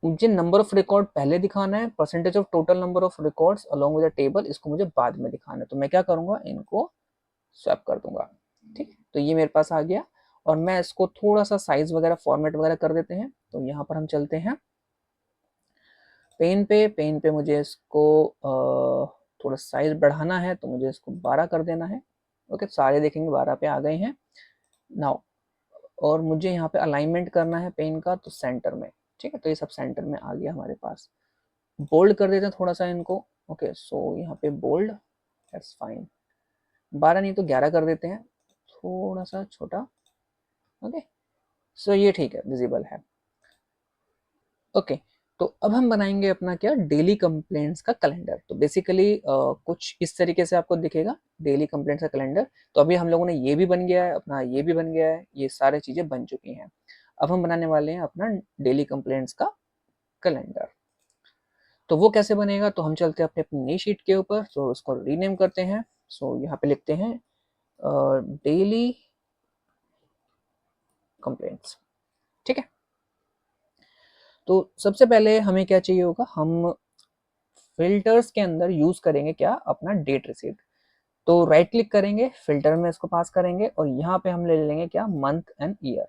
मुझे नंबर ऑफ रिकॉर्ड पहले दिखाना है, percentage of total number of records along with the table इसको मुझे बाद में दिखाना है। तो मैं क्या करूंगा, इनको स्वैप कर दूंगा, ठीक। तो ये मेरे पास आ गया और मैं इसको थोड़ा सा साइज वगैरह फॉर्मेट वगैरह कर देते हैं। तो यहाँ पर हम चलते हैं पेन पे मुझे इसको थोड़ा साइज बढ़ाना है, तो मुझे इसको 12 कर देना है, ओके। सारे देखेंगे 12 पे आ गए हैं नाउ। और मुझे यहाँ पे अलाइनमेंट करना है पेन का, तो सेंटर में, ठीक है। तो ये सब सेंटर में आ गया हमारे पास। बोल्ड कर देते हैं थोड़ा सा इनको, ओके। सो यहाँ पे बोल्ड, दैट्स फाइन। 12 नहीं तो 11 कर देते हैं, थोड़ा सा छोटा, ओके। सो ये ठीक है, विजिबल है, ओके। तो अब हम बनाएंगे अपना क्या, डेली कंप्लेंट्स का कैलेंडर। तो बेसिकली कुछ इस तरीके से आपको दिखेगा डेली कंप्लेंट्स का कैलेंडर। तो अभी हम लोगों ने ये भी बन गया है अपना, ये भी बन गया है, ये सारी चीजें बन चुकी हैं। अब हम बनाने वाले हैं अपना डेली कंप्लेंट्स का कैलेंडर। तो वो कैसे बनेगा, तो हम चलते हैं अपने अपनी नई शीट के ऊपर, तो उसको रीनेम करते हैं। सो यहाँ पे लिखते हैं डेली कंप्लेंट्स, ठीक है। तो सबसे पहले हमें क्या चाहिए होगा, हम फिल्टर्स के अंदर यूज करेंगे क्या, अपना डेट रिसीव्ड। तो राइट क्लिक करेंगे, फिल्टर में इसको पास करेंगे और यहाँ पे हम ले लेंगे क्या, मंथ एंड ईयर।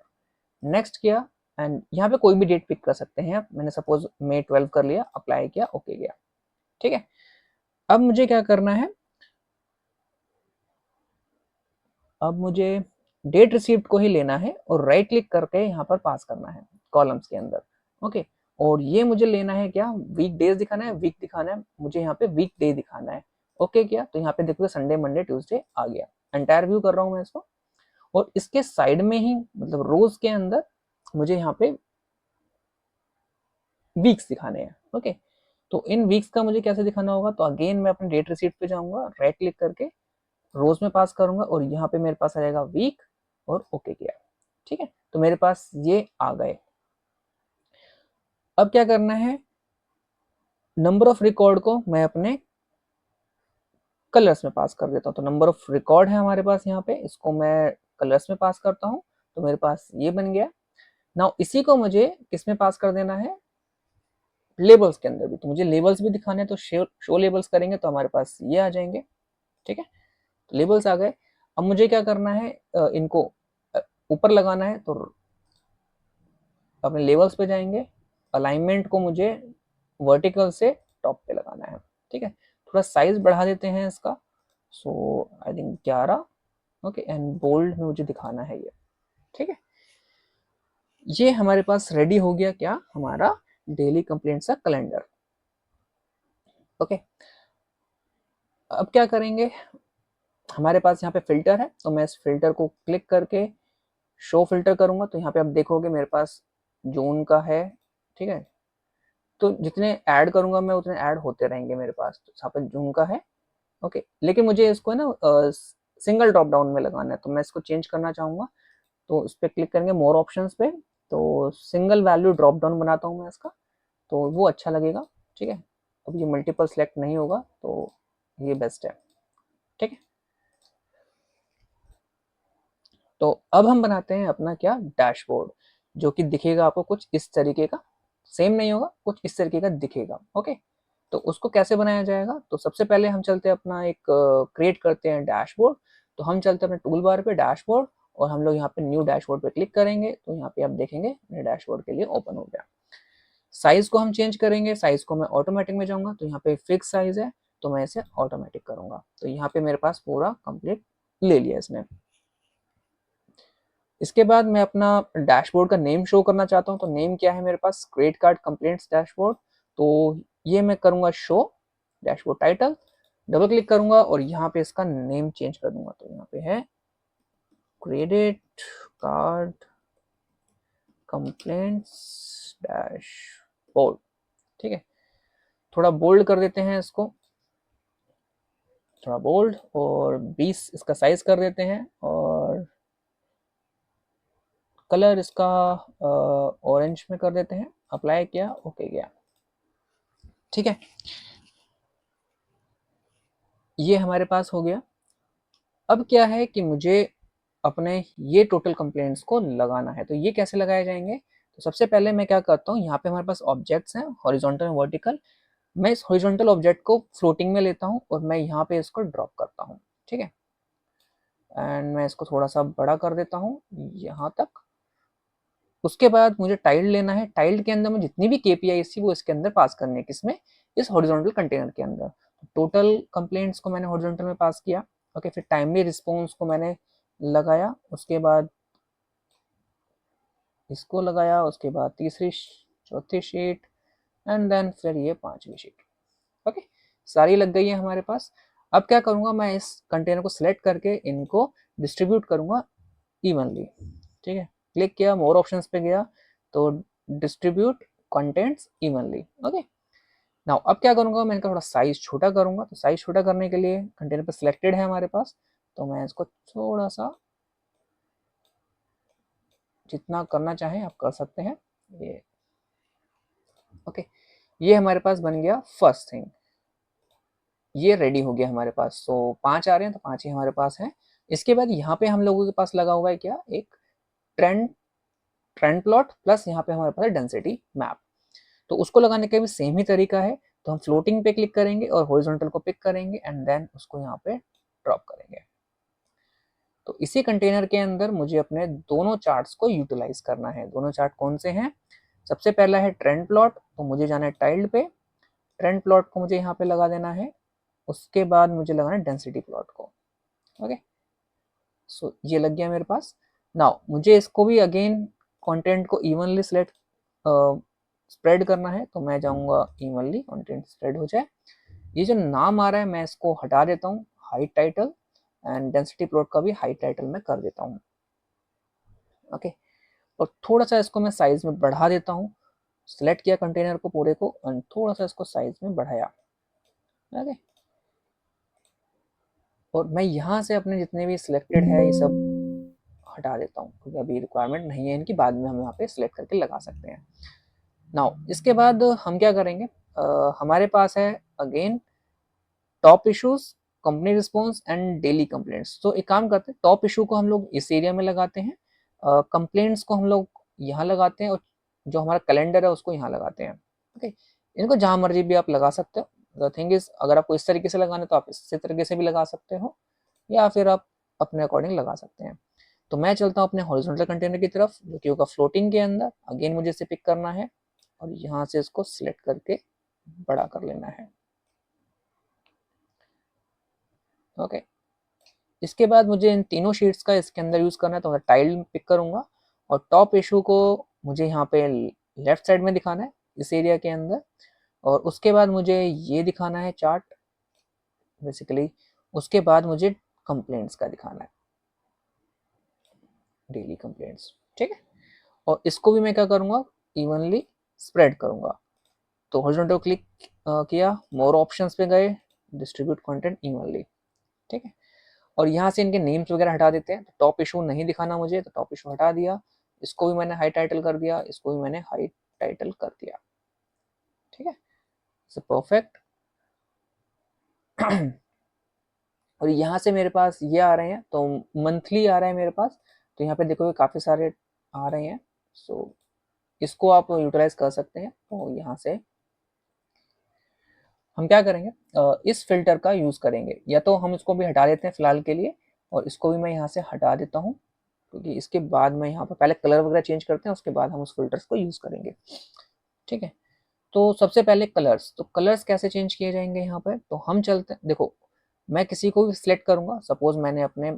नेक्स्ट किया एंड यहाँ पे कोई भी डेट पिक कर सकते हैं आप। मैंने सपोज मई 12 कर लिया, अप्लाई किया, ओके गया। ठीक है। अब मुझे क्या करना है, अब मुझे डेट रिसीव्ड को ही लेना है और राइट क्लिक करके यहाँ पर पास करना है कॉलम्स के अंदर। ओके। और ये मुझे लेना है क्या, वीक डेज दिखाना है, वीक दिखाना है मुझे, यहाँ पे वीक डे दिखाना है। ओके किया तो यहाँ पे देखोगे संडे मंडे ट्यूसडे आ गया। एंटायर व्यू कर रहा हूँ मैं इसको, और इसके साइड में ही मतलब रोज के अंदर मुझे यहाँ पे वीक्स दिखाने हैं। ओके। तो इन वीक्स का मुझे कैसे दिखाना होगा, तो अगेन मैं अपने डेट रिसीट पे जाऊंगा, राइट क्लिक करके रोज में पास करूंगा और यहाँ पे मेरे पास आ जाएगा वीक और ओके किया। ठीक है। तो मेरे पास ये आ गए। अब क्या करना है, नंबर ऑफ रिकॉर्ड को मैं अपने कलर्स में पास कर देता हूँ। तो नंबर ऑफ रिकॉर्ड है हमारे पास यहाँ पे, इसको मैं कलर्स में पास करता हूँ, तो मेरे पास ये बन गया। नाउ इसी को मुझे किस में पास कर देना है, लेबल्स के अंदर भी। तो मुझे लेबल्स भी दिखाने हैं, तो शो लेबल्स करेंगे तो हमारे पास ये आ जाएंगे। ठीक है। तो लेबल्स आ गए। अब मुझे क्या करना है, इनको ऊपर लगाना है, तो अपने लेवल्स पे जाएंगे, अलाइनमेंट को मुझे वर्टिकल से टॉप पे लगाना है। ठीक है। थोड़ा साइज बढ़ा देते हैं इसका, so I think 11। Okay. And bold में मुझे दिखाना है ये। ठीक है। ये हमारे पास रेडी हो गया क्या, हमारा डेली कंप्लेंट्स का कैलेंडर। ओके। अब क्या करेंगे, हमारे पास यहाँ पे फिल्टर है, तो मैं इस फिल्टर को क्लिक करके शो फिल्टर करूंगा, तो यहाँ पे आप देखोगे मेरे पास जून का है। ठीक है। तो जितने ऐड करूंगा मैं उतने ऐड होते रहेंगे मेरे पास। तो यहाँ पे जून का है। ओके। लेकिन मुझे इसको है ना सिंगल ड्रॉप डाउन में लगाना है, तो मैं इसको चेंज करना चाहूंगा। तो इस पर क्लिक करेंगे मोर ऑप्शंस पे, तो सिंगल वैल्यू ड्रॉप डाउन बनाता हूँ मैं इसका, तो वो अच्छा लगेगा। ठीक है। अब ये मल्टीपल सेलेक्ट नहीं होगा, तो ये बेस्ट है। ठीक है। तो अब हम बनाते हैं अपना क्या, डैशबोर्ड, जो कि दिखेगा आपको कुछ इस तरीके का। सेम नहीं होगा, कुछ इस तरीके का दिखेगा। ओके। तो उसको कैसे बनाया जाएगा, तो सबसे पहले हम चलते हैं अपना एक क्रिएट करते हैं डैशबोर्ड। तो हम चलते हैं अपने टूल बार पे डैशबोर्ड, और हम लोग यहाँ पे न्यू डैशबोर्ड पे क्लिक करेंगे, तो यहाँ पे आप देखेंगे मेरे डैशबोर्ड के लिए ओपन हो गया। साइज को हम चेंज करेंगे, साइज को मैं ऑटोमेटिक में जाऊंगा, तो यहाँ पे फिक्स साइज है, तो मैं इसे ऑटोमेटिक करूंगा। तो यहाँ पे मेरे पास पूरा कंप्लीट ले लिया इसने। इसके बाद मैं अपना डैशबोर्ड का नेम शो करना चाहता हूँ, तो नेम क्या है मेरे पास, क्रेडिट कार्ड कंप्लेंट्स डैशबोर्ड। तो ये मैं करूंगा show dashboard title, double click करूंगा और यहाँ पे इसका नेम चेंज कर दूंगा। तो यहाँ पे है क्रेडिट कार्ड कंप्लेंट्स डैशबोर्ड। ठीक है। थोड़ा बोल्ड कर देते हैं इसको, थोड़ा बोल्ड, और 20 इसका साइज कर देते हैं, और कलर इसका ऑरेंज में कर देते हैं। अप्लाई किया, ओके गया। ठीक है। ये हमारे पास हो गया। अब क्या है कि मुझे अपने ये टोटल कंप्लेंट्स को लगाना है, तो ये कैसे लगाए जाएंगे, तो सबसे पहले मैं क्या करता हूँ, यहाँ पे हमारे पास ऑब्जेक्ट्स हैं हॉरिजॉन्टल और वर्टिकल। मैं इस हॉरिजॉन्टल ऑब्जेक्ट को फ्लोटिंग में लेता हूँ और मैं यहाँ पे इसको ड्रॉप करता हूँ। ठीक है। एंड मैं इसको थोड़ा सा बड़ा कर देता हूँ यहाँ तक। उसके बाद मुझे टाइल्ड लेना है, टाइल्ड के अंदर में जितनी भी केपीआई थी वो इसके अंदर पास करनी है, किसमें, इस हॉरिजॉन्टल कंटेनर के अंदर। टोटल कंप्लेंट्स को मैंने हॉरिजॉन्टल में पास किया। ओके। फिर टाइमली रिस्पॉन्स को मैंने लगाया, उसके बाद इसको लगाया, उसके बाद तीसरी चौथी शीट, एंड देन फिर ये पांचवी शीट। ओके। सारी लग गई है हमारे पास। अब क्या करूंगा, मैं इस कंटेनर को सिलेक्ट करके इनको डिस्ट्रीब्यूट करूंगा इवनली। ठीक है। क्लिक किया, मोर ऑप्शंस पे गया, तो distribute contents evenly. Okay. Now अब क्या करूंगा, मैं इनका थोड़ा साइज छोटा करूंगा। तो साइज छोटा करने के लिए कंटेनर पे सिलेक्टेड है हमारे पास, तो मैं इसको थोड़ा सा, जितना करना चाहें आप कर सकते हैं ये। ओके। ये हमारे पास बन गया फर्स्ट थिंग, ये रेडी हो गया हमारे पास। तो 5 आ रहे हैं, तो 5 ही हमारे पास है। इसके बाद यहाँ पे हम लोगों के पास लगा हुआ है क्या, एक ट्रेंड ट्रेंड प्लॉट प्लस यहाँ पे हमारे पास है डेंसिटी मैप। तो उसको लगाने का भी सेम ही तरीका है। तो हम फ्लोटिंग पे क्लिक करेंगे और हॉरिजॉन्टल को पिक करेंगे एंड देन उसको यहाँ पे ड्रॉप करेंगे। तो इसी कंटेनर के अंदर मुझे अपने दोनों चार्ट्स को यूटिलाइज करना है। दोनों चार्ट कौन से हैं? सबसे पहला है ट्रेंड प्लॉट, तो मुझे जाना है टाइल्ड पे, ट्रेंड प्लॉट को मुझे यहाँ पे लगा देना है। उसके बाद मुझे लगाना है डेंसिटी प्लॉट को। ओके, सो ये लग गया मेरे पास। नाउ मुझे इसको भी अगेन कंटेंट को इवनली सिलेक्ट स्प्रेड करना है, तो मैं जाऊंगा इवनली कंटेंट स्प्रेड हो जाए। ये जो नाम आ रहा है मैं इसको हटा देता हूँ, height title, and density plot का भी हाइट टाइटल में कर देता हूँ। ओके, और थोड़ा सा इसको मैं साइज में बढ़ा देता हूँ। सिलेक्ट किया कंटेनर को पूरे को और थोड़ा सा इसको साइज में बढ़ाया। ओके, और मैं यहाँ से अपने जितने भी सिलेक्टेड है ये सब हटा देता हूँ, क्योंकि अभी रिक्वायरमेंट नहीं है इनकी, बाद में हम यहाँ पे सिलेक्ट करके लगा सकते हैं। नाउ इसके बाद हम क्या करेंगे, हमारे पास है again top issues, company response and daily complaints. तो एक काम करते हैं, टॉप इशू को हम लोग इस एरिया में लगाते हैं, कंप्लेंट्स को हम लोग यहाँ लगाते हैं, और जो हमारा कैलेंडर है उसको यहाँ लगाते हैं। ओके, इनको जहाँ मर्जी भी आप लगा सकते हो। द थिंग इज, अगर आपको इस तरीके से लगाना है तो आप इस तरीके से भी लगा सकते हो, या फिर आप अपने अकॉर्डिंग लगा सकते हैं। तो मैं चलता हूँ अपने हॉरिजॉन्टल कंटेनर की तरफ, जो कि होगा फ्लोटिंग के अंदर। अगेन मुझे इसे पिक करना है और यहाँ से इसको सिलेक्ट करके बड़ा कर लेना है। ओके, इसके बाद मुझे इन तीनों शीट्स का इसके अंदर यूज करना है, तो मैं टाइल पिक करूंगा और टॉप इशू को मुझे यहाँ पे लेफ्ट साइड में दिखाना है इस एरिया के अंदर, और उसके बाद मुझे ये दिखाना है चार्ट बेसिकली। उसके बाद मुझे कंप्लेंट्स का दिखाना है, डेली कंप्लेंट्स। ठीक है, और इसको भी मैं क्या करूंगा, इवनली स्प्रेड करूंगा। तो हॉरिजॉन्टल क्लिक किया, मोर ऑप्शंस पे गए, डिस्ट्रीब्यूट कंटेंट इवनली। ठीक है, और यहाँ से इनके नेम्स वगैरह हटा देते हैं। तो टॉप इशू नहीं दिखाना मुझे, तो टॉप इशू हटा दिया। इसको भी मैंने हाई टाइटल कर दिया, इसको भी मैंने हाई टाइटल कर दिया। ठीक है, सो परफेक्ट। और यहाँ से मेरे पास ये आ रहे हैं, तो मंथली आ रहा है मेरे पास। तो यहाँ पे देखोगे काफ़ी सारे आ रहे हैं। सो इसको आप यूटिलाइज कर सकते हैं। तो यहाँ से हम क्या करेंगे, इस फिल्टर का यूज़ करेंगे, या तो हम इसको भी हटा देते हैं फिलहाल के लिए, और इसको भी मैं यहाँ से हटा देता हूँ, क्योंकि इसके बाद मैं यहाँ पर पहले कलर वगैरह चेंज करते हैं, उसके बाद हम उस फिल्टर्स को यूज़ करेंगे। ठीक है, तो सबसे पहले कलर्स। तो कलर्स कैसे चेंज किए जाएंगे यहाँ पर, तो हम चलते हैं, देखो मैं किसी को भी सिलेक्ट करूंगा। सपोज मैंने अपने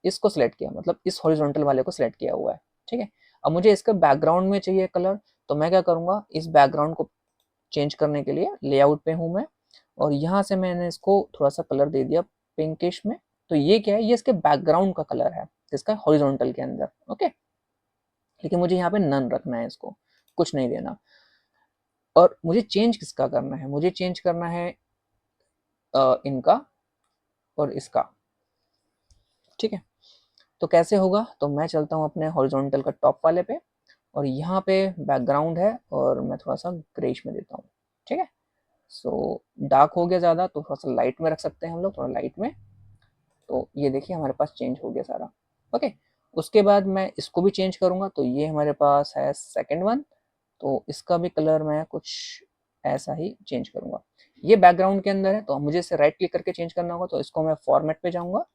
इसको सिलेक्ट किया, मतलब इस हॉरिजॉन्टल वाले को सिलेक्ट किया हुआ है। ठीक है, अब मुझे इसका बैकग्राउंड में चाहिए कलर, तो मैं क्या करूंगा, इस बैकग्राउंड को चेंज करने के लिए लेआउट पे हूँ मैं, और यहाँ से मैंने इसको थोड़ा सा कलर दे दिया पिंकिश में। तो ये क्या है, ये इसके बैकग्राउंड का कलर है, इसका हॉरिजॉन्टल के अंदर। ओके, लेकिन मुझे यहाँ पे नन रखना है, इसको कुछ नहीं देना। और मुझे चेंज किसका करना है, मुझे चेंज करना है इनका और इसका। ठीक है, तो कैसे होगा, तो मैं चलता हूँ अपने हॉरिजॉन्टल का टॉप वाले पे, और यहाँ पे बैकग्राउंड है और मैं थोड़ा सा ग्रेश में देता हूँ। ठीक है, सो डार्क हो गया ज़्यादा, तो थोड़ा सा लाइट में रख सकते हैं हम लोग, थोड़ा लाइट में। तो ये देखिए हमारे पास चेंज हो गया सारा। ओके, उसके बाद मैं इसको भी चेंज करूँगा, तो ये हमारे पास है सेकेंड वन। तो इसका भी कलर मैं कुछ ऐसा ही चेंज करूँगा। ये बैकग्राउंड के अंदर है, तो मुझे इसे राइट क्लिक करके चेंज करना होगा। तो इसको मैं फॉर्मेट पे जाऊँगा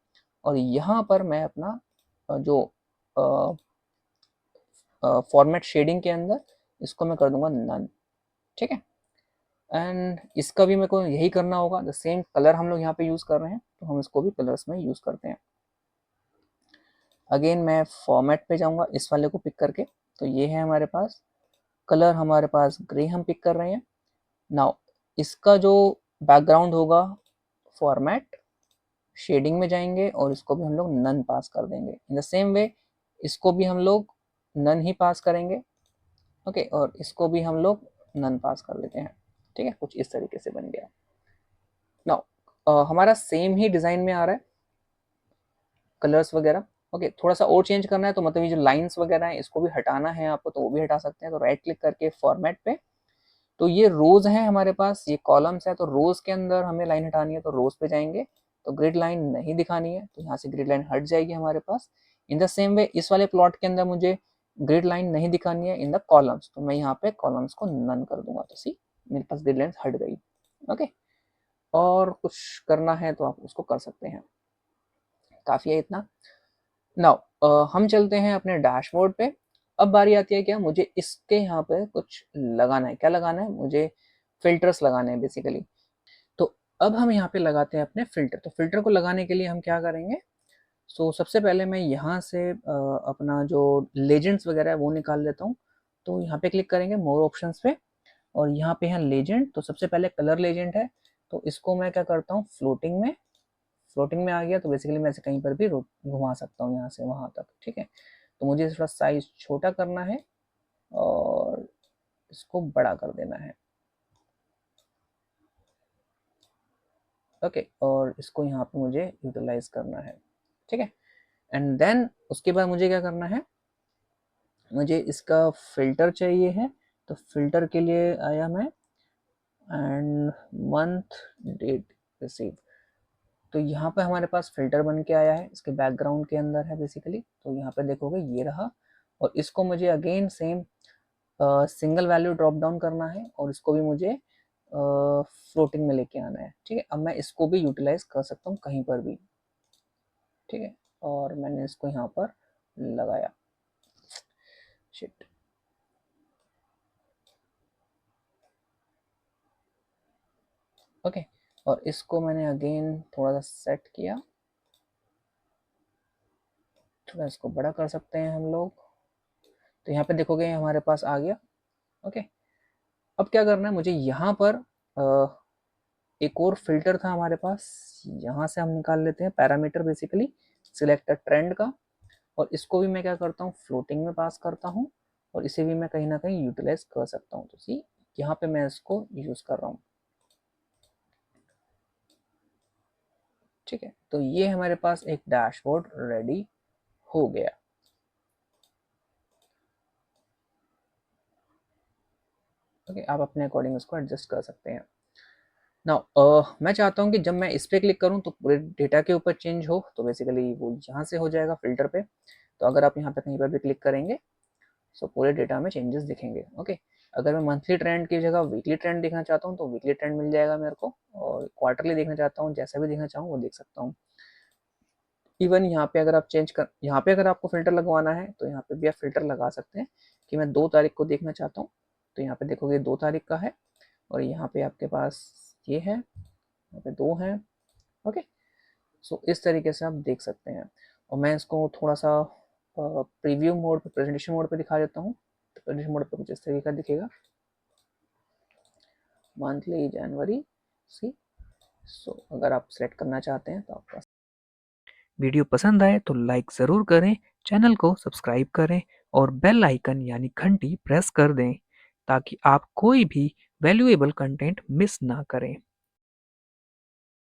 और यहाँ पर मैं अपना जो फॉर्मेट शेडिंग के अंदर इसको मैं कर दूंगा नन। ठीक है, एंड इसका भी मेरे को यही करना होगा। द सेम कलर हम लोग यहाँ पे यूज़ कर रहे हैं, तो हम इसको भी कलर्स में यूज़ करते हैं। अगेन मैं फॉर्मेट पे जाऊँगा इस वाले को पिक करके, तो ये है हमारे पास कलर, हमारे पास ग्रे हम पिक कर रहे हैं। नाउ इसका जो बैकग्राउंड होगा, फॉर्मेट शेडिंग में जाएंगे और इसको भी हम लोग नन पास कर देंगे। इन द सेम वे इसको भी हम लोग नन ही पास करेंगे। ओके, और इसको भी हम लोग नन पास कर देते हैं। ठीक है, कुछ इस तरीके से बन गया। नाउ हमारा सेम ही डिज़ाइन में आ रहा है कलर्स वगैरह। ओके, थोड़ा सा और चेंज करना है, तो मतलब ये जो लाइंस वगैरह हैं इसको भी हटाना है आपको, तो वो भी हटा सकते हैं। तो राइट क्लिक करके फॉर्मेट पे, तो ये रोज है हमारे पास, ये कॉलम्स है, तो रोज के अंदर हमें लाइन हटानी है, तो रोज पे जाएंगे। तो ग्रिड लाइन नहीं दिखानी है, तो यहाँ से ग्रिड लाइन हट जाएगी हमारे पास। इन द सेम वे इस वाले प्लॉट के अंदर मुझे ग्रिड लाइन नहीं दिखानी है इन द कॉलम्स, तो मैं यहाँ पे कॉलम्स को नन कर दूंगा, तो सी मेरे पास ग्रिड लाइन हट गई। ओके, और कुछ करना है तो आप उसको कर सकते हैं, काफ़ी है इतना। नाउ हम चलते हैं अपने डैशबोर्ड पे। अब बारी आती है क्या, मुझे इसके यहाँ पे कुछ लगाना है। क्या लगाना है, मुझे फिल्टर्स लगाने हैं बेसिकली। तो अब हम यहाँ पे लगाते हैं अपने फिल्टर। तो फिल्टर को लगाने के लिए हम क्या करेंगे, सबसे पहले मैं यहाँ से अपना जो लेजेंड्स वगैरह है वो निकाल लेता हूँ। तो यहाँ पे क्लिक करेंगे मोर ऑप्शंस पे, और यहाँ पे है लेजेंड। तो सबसे पहले कलर लेजेंड है, तो इसको मैं क्या करता हूँ, फ्लोटिंग में आ गया, तो बेसिकली मैं इसे कहीं पर भी घुमा सकता हूँ यहाँ से वहाँ तक। ठीक है, तो मुझे थोड़ा साइज छोटा करना है और इसको बड़ा कर देना है। ओके, और इसको यहाँ पे मुझे यूटिलाइज करना है। ठीक है, एंड देन उसके बाद मुझे क्या करना है, मुझे इसका फिल्टर चाहिए है। तो फिल्टर के लिए आया मैं, एंड मंथ डेट रिसीव। तो यहाँ पे हमारे पास फिल्टर बन के आया है, इसके बैकग्राउंड के अंदर है बेसिकली। तो यहाँ पे देखोगे ये रहा, और इसको मुझे again same single value drop down करना है, और इसको भी मुझे फ्लोटिंग में लेके आना है। ठीक है, अब मैं इसको भी यूटिलाइज कर सकता हूँ कहीं पर भी। ठीक है, और मैंने इसको यहाँ पर लगाया। शिट, ओके, और इसको मैंने अगेन थोड़ा सा सेट किया, थोड़ा इसको बड़ा कर सकते हैं हम लोग। तो यहाँ पे देखोगे हमारे पास आ गया। ओके, अब क्या करना है मुझे, यहाँ पर एक और फिल्टर था हमारे पास, यहाँ से हम निकाल लेते हैं पैरामीटर बेसिकली सिलेक्ट ट्रेंड का, और इसको भी मैं क्या करता हूँ, फ्लोटिंग में पास करता हूँ, और इसे भी मैं कहीं ना कहीं यूटिलाइज कर सकता हूँ। तो सी यहाँ पे मैं इसको यूज कर रहा हूँ। ठीक है, तो ये हमारे पास एक डैशबोर्ड रेडी हो गया। ओके, आप अपने अकॉर्डिंग इसको एडजस्ट कर सकते हैं। नाउ मैं चाहता हूँ कि जब मैं इस पर क्लिक करूँ तो पूरे डेटा के ऊपर चेंज हो, तो बेसिकली वो यहाँ से हो जाएगा फिल्टर पे। तो अगर आप यहाँ पे कहीं पर भी क्लिक करेंगे पूरे डेटा में चेंजेस दिखेंगे। ओके, अगर मैं मंथली ट्रेंड की जगह वीकली ट्रेंड देखना चाहता हूँ तो वीकली ट्रेंड मिल जाएगा मेरे को, और क्वार्टरली देखना चाहता हूँ, जैसा भी देखना चाहूँ वो देख सकता हूँ। इवन यहाँ पे अगर आप यहाँ पे अगर आपको फिल्टर लगवाना है तो यहाँ पे भी आप फिल्टर लगा सकते हैं कि मैं 2 तारीख को देखना चाहता हूँ। तो यहाँ पे देखोगे 2 तारीख का है, और यहाँ पे आपके पास ये है, यहाँ पे 2 है। ओके, इस तरीके से आप देख सकते हैं। और मैं इसको थोड़ा सा प्रीव्यू मोड पे, प्रेजेंटेशन मोड पे दिखा देता हूँ। तो प्रेजेंटेशन मोड पे कुछ इस तरीके का दिखेगा, मंथली जनवरी सी। अगर आप सेलेक्ट करना चाहते हैं तो आपका वीडियो पसंद आए तो लाइक ज़रूर करें, चैनल को सब्सक्राइब करें, और बेल आइकन यानी घंटी प्रेस कर दें ताकि आप कोई भी वैल्यूएबल कंटेंट मिस ना करें।